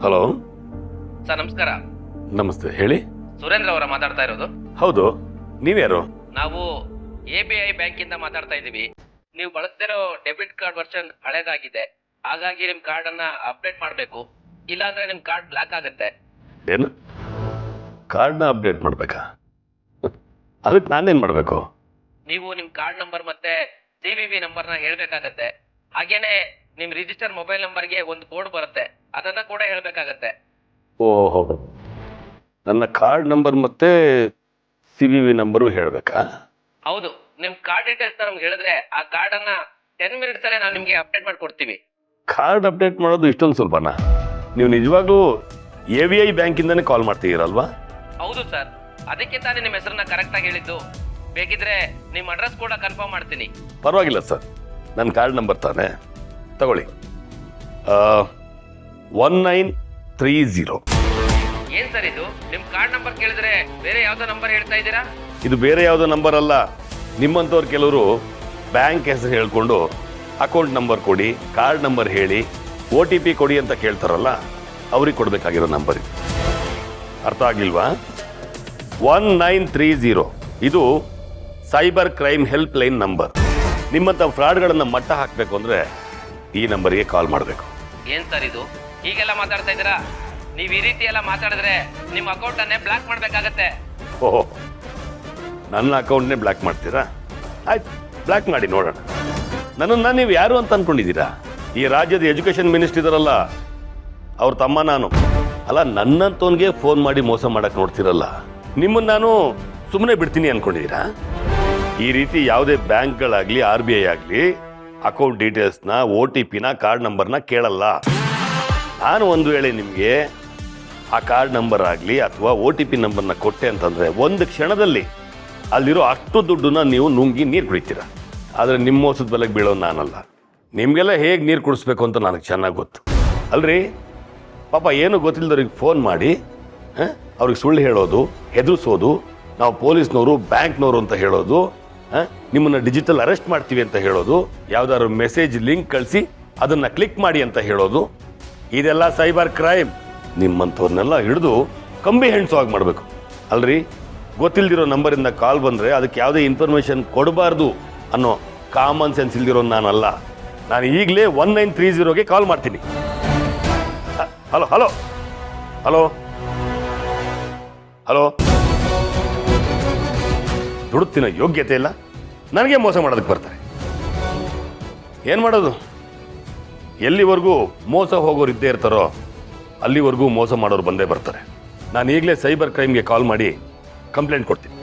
Hello sir ನಮಸ್ಕಾರ. ನಮಸ್ತೆ, ಹೇಳಿ. ಸುರೇಂದ್ರ ಅವರ ಮಾತಾಡ್ತಾ ಇರೋದು? ಹೌದು, ನೀವ್ಯಾರು? ನಾವು ABI ಬ್ಯಾಂಕಿಂದ ಮಾತಾಡ್ತಾ ಇದ್ದೀವಿ. ನೀವು ಬಳಸ್ತಿರೋ ಡೆಬಿಟ್ ಕಾರ್ಡ್ ವರ್ಷನ್ ಹಳೇದಾಗಿದೆ, ಹಾಗಾಗಿ ನಿಮ್ಮ ಕಾರ್ಡನ್ನು ಅಪ್ಡೇಟ್ ಮಾಡಬೇಕು, ಇಲ್ಲಾಂದ್ರೆ ನಿಮ್ಮ ಕಾರ್ಡ್ ಬ್ಲಾಕ್ ಆಗುತ್ತೆ. ಏನು, ಕಾರ್ಡ್ನ ಅಪ್ಡೇಟ್ ಮಾಡಬೇಕಾ? ಅದಕ್ಕೆ ನಾನೇನು ಮಾಡಬೇಕು? ನೀವು ನಿಮ್ಮ ಕಾರ್ಡ್ ನಂಬರ್ ಮತ್ತೆ CVV ನಂಬರ್ನ ಹೇಳ್ಬೇಕಾಗತ್ತೆ. ಹಾಗೇನೆ ನಿಮ್ಮ ರಿಜಿಸ್ಟರ್ ಮೊಬೈಲ್ ನಂಬರ್ಗೆ ಒಂದು ಕೋಡ್ ಬರುತ್ತೆ, ಅದನ್ನ ಕೂಡ ಹೇಳ್ಬೇಕಾಗತ್ತೆ. ಓಹೋ, ನನ್ನ ಕಾರ್ಡ್ ನಂಬರ್ ಮತ್ತೆ CVV ನಂಬರು ಹೇಳಬೇಕಾ? ಹೌದು, ನಿಮ್ಮ ಕಾರ್ಡ್ ಡೀಟೇಲ್ಸ್ ನಮ್ಗೆ ಹೇಳಿದ್ರೆ ಆ ಕಾರ್ಡನ್ನ 10 ಮಿನಿಟ್ಸ್ ಅಲ್ಲೇ ನಾವು ನಿಮಗೆ ಅಪ್ಡೇಟ್ ಮಾಡ್ಕೊಡ್ತೀವಿ. ಕಾರ್ಡ್ ಅಪ್ಡೇಟ್ ಮಾಡೋದು ಇಷ್ಟೊಂದು ಸ್ವಲ್ಪನಾ? ನೀವು ನಿಜವಾಗ್ಲೂ ABI ಬ್ಯಾಂಕಿಂದನೇ ಕಾಲ್ ಮಾಡ್ತೀರಲ್ವಾ? ಹೌದು ಸರ್, ಅದಕ್ಕೆ ತಾನೇ ನಿಮ್ಮ ಹೆಸರನ್ನ ಕರೆಕ್ಟಾಗಿ ಹೇಳಿದ್ದು. ಬೇಕಿದ್ರೆ ನಿಮ್ಮ ಅಡ್ರೆಸ್ ಕೂಡ ಕನ್ಫರ್ಮ್ ಮಾಡ್ತೀನಿ. ಪರವಾಗಿಲ್ಲ ಸರ್, ನನ್ನ ಕಾರ್ಡ್ ನಂಬರ್ ತಾನೆ, ತಗೊಳ್ಳಿ. 1930. ಏನ್ ಸರ್ ಇದು? ನಿಮ್ಮ ಕಾರ್ಡ್ ನಂಬರ್ ಕೇಳಿದ್ರೆ ಬೇರೆ ಯಾವ್ದೋ ನಂಬರ್ ಹೇಳ್ತಾ ಇದ್ದೀರಾ? ಇದು ಬೇರೆ ಯಾವುದೋ ನಂಬರ್ ಅಲ್ಲ. ನಿಮ್ಮಂಥವ್ರು ಕೆಲವರು ಬ್ಯಾಂಕ್ ಹೆಸರು ಹೇಳ್ಕೊಂಡು ಅಕೌಂಟ್ ನಂಬರ್ ಕೊಡಿ, ಕಾರ್ಡ್ ನಂಬರ್ ಹೇಳಿ, OTP ಕೊಡಿ ಅಂತ ಕೇಳ್ತಾರಲ್ಲ, ಅವ್ರಿಗೆ ಕೊಡಬೇಕಾಗಿರೋ ನಂಬರ್ ಇದು. ಅರ್ಥ ಆಗಿಲ್ವಾ? 1930 ಇದು cyber crime help line number. ನಿಮ್ಮಂಥ ಫ್ರಾಡ್ಗಳನ್ನು ಮಟ್ಟ ಹಾಕಬೇಕು ಅಂದರೆ ಈ ನಂಬರಿಗೆ ಕಾಲ್ ಮಾಡಬೇಕು. ಏನ್ ಸರ್ ಇದು? ಹೀಗೆಲ್ಲ ಮಾತಾಡ್ತಾ ಇದ್ದೀರಾ? ನೀವು ಈ ರೀತಿ ಎಲ್ಲ ಮಾತಾಡಿದ್ರೆ ನಿಮ್ಮ ಅಕೌಂಟನ್ನೇ ಬ್ಲಾಕ್ ಮಾಡಬೇಕಾಗತ್ತೆ. ಓಹೋ, ನನ್ನ ಅಕೌಂಟ್ನೇ ಬ್ಲ್ಯಾಕ್ ಮಾಡ್ತೀರಾ? ಆಯ್ತು, ಬ್ಲ್ಯಾಕ್ ಮಾಡಿ ನೋಡೋಣ. ನನ್ನನ್ನು ನೀವು ಯಾರು ಅಂತ ಅಂದ್ಕೊಂಡಿದ್ದೀರಾ? ಈ ರಾಜ್ಯದ ಎಜುಕೇಷನ್ ಮಿನಿಸ್ಟರ್ ಇದಾರಲ್ಲ, ಅವ್ರ ತಮ್ಮ ನಾನು. ಅಲ್ಲ, ನನ್ನಂತವನಿಗೆ ಫೋನ್ ಮಾಡಿ ಮೋಸ ಮಾಡಕ್ಕೆ ನೋಡ್ತಿರಲ್ಲ, ನಿಮ್ಮನ್ನು ನಾನು ಸುಮ್ಮನೆ ಬಿಡ್ತೀನಿ ಅಂದ್ಕೊಂಡಿದ್ದೀರಾ? ಈ ರೀತಿ ಯಾವುದೇ ಬ್ಯಾಂಕ್ಗಳಾಗಲಿ RBI ಆಗಲಿ ಅಕೌಂಟ್ ಡೀಟೇಲ್ಸ್ನ, OTPನ, ಕಾರ್ಡ್ ನಂಬರ್ನ ಕೇಳಲ್ಲ. ನಾನು ಒಂದು ವೇಳೆ ನಿಮಗೆ ಆ ಕಾರ್ಡ್ ನಂಬರ್ ಆಗಲಿ ಅಥವಾ OTP ನಂಬರ್ನ ಕೊಟ್ಟೆ ಅಂತಂದರೆ ಒಂದು ಕ್ಷಣದಲ್ಲಿ ಅಲ್ಲಿರೋ ಅಷ್ಟು ದುಡ್ಡನ್ನ ನೀವು ನುಂಗಿ ನೀರು ಕುಡಿತೀರ. ಆದರೆ ನಿಮ್ಮ ಮೋಸದ ಬೆಲೆಗೆ ಬೀಳೋ ನಾನಲ್ಲ. ನಿಮಗೆಲ್ಲ ಹೇಗೆ ನೀರು ಕುಡಿಸ್ಬೇಕು ಅಂತ ನನಗೆ ಚೆನ್ನಾಗಿ ಗೊತ್ತು ಅಲ್ರಿ. ಪಾಪ ಏನು ಗೊತ್ತಿಲ್ಲದವ್ರಿಗೆ ಫೋನ್ ಮಾಡಿ ಅವ್ರಿಗೆ ಸುಳ್ಳು ಹೇಳೋದು, ಹೆದರಿಸೋದು, ನಾವು ಪೊಲೀಸ್ನವರು, ಬ್ಯಾಂಕ್ನವರು ಅಂತ ಹೇಳೋದು, ನಿಮ್ಮನ್ನು ಡಿಜಿಟಲ್ ಅರೆಸ್ಟ್ ಮಾಡ್ತೀವಿ ಅಂತ ಹೇಳೋದು, ಯಾವುದಾದ್ರು ಮೆಸೇಜ್ ಲಿಂಕ್ ಕಳಿಸಿ ಅದನ್ನು ಕ್ಲಿಕ್ ಮಾಡಿ ಅಂತ ಹೇಳೋದು, ಇದೆಲ್ಲ ಸೈಬರ್ ಕ್ರೈಮ್. ನಿಮ್ಮಂಥವ್ರನ್ನೆಲ್ಲ ಹಿಡಿದು ಕಂಬಿ ಹೆಣ್ಸೋಗಿ ಮಾಡಬೇಕು ಅಲ್ರಿ. ಗೊತ್ತಿಲ್ದಿರೋ ನಂಬರಿಂದ ಕಾಲ್ ಬಂದರೆ ಅದಕ್ಕೆ ಯಾವುದೇ ಇನ್ಫಾರ್ಮೇಷನ್ ಕೊಡಬಾರ್ದು ಅನ್ನೋ ಕಾಮನ್ ಸೆನ್ಸ್ ಇಲ್ದಿರೋ ನಾನಲ್ಲ. ನಾನು ಈಗಲೇ 1930ಗೆ ಕಾಲ್ ಮಾಡ್ತೀನಿ. ಹಲೋ ಹಲೋ ಹಲೋ ಹಲೋ ದುಡುತ್ತಿನ ಯೋಗ್ಯತೆ ಇಲ್ಲ, ನನಗೆ ಮೋಸ ಮಾಡೋದಕ್ಕೆ ಬರ್ತಾರೆ. ಏನು ಮಾಡೋದು? ಎಲ್ಲಿವರೆಗೂ ಮೋಸ ಹೋಗೋರು ಇದ್ದೇ ಇರ್ತಾರೋ ಅಲ್ಲಿವರೆಗೂ ಮೋಸ ಮಾಡೋರು ಬಂದೇ ಬರ್ತಾರೆ. ನಾನು ಈಗಲೇ ಸೈಬರ್ ಕ್ರೈಮ್ಗೆ ಕಾಲ್ ಮಾಡಿ ಕಂಪ್ಲೇಂಟ್ ಕೊಡ್ತೀನಿ.